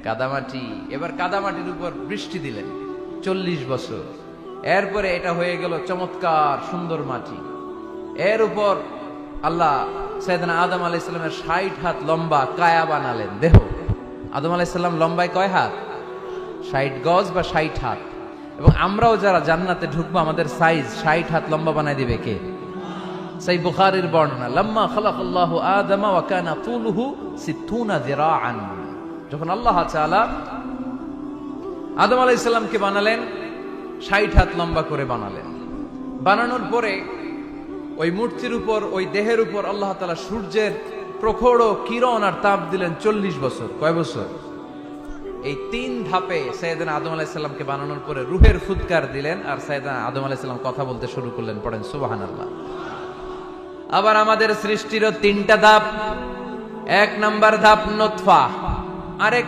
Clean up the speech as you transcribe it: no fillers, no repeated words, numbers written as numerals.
কাদামাটি। এবার কাদামাটির উপর বৃষ্টি দিলেন 40 বছর। এরপরে এটা হয়ে গেল চমৎকার সুন্দর মাটি। এর উপর আল্লাহ সাইয়েদনা আদম আলাইহিস সালামের 60 হাত লম্বা কায়া বানালেন দেহ। আদম আলাইহিস সালাম লম্বায় কয় হাত? 60 গজ বা 60 হাত। এবং আমরাও যারা জান্নাতে ঢুকবো আমাদের সাইজ 60 হাত লম্বা বানায় দিবে কে? সেই বুখারীর বর্ণনা, লাম্মা খালাকাল্লাহু আদমা ওয়া কানা তুলুহু 60 যিরাআন। যখন আল্লাহ তাআলা আদম আলাইহিস সালামকে বানালেন 60 হাত লম্বা করে বানালেন। বানানোর পরে ওই মূর্তির উপর, ওই দেহের উপর আল্লাহ তাআলা সূর্যের প্রখর কিরণ আর তাপ দিলেন 40 বছর। কয় বছর? এই 3 ধাপে সাইয়েদনা আদম আলাইহিস সালামকে বানানোর পরে রূহের ফুৎকার দিলেন, আর সাইয়েদনা আদম আলাইহিস সালাম কথা বলতে শুরু করলেন। পড়েন সুবহানাল্লাহ। আবার আমাদের সৃষ্টিরও 3টা ধাপ। 1 নাম্বার ধাপ নুতফা, আরেক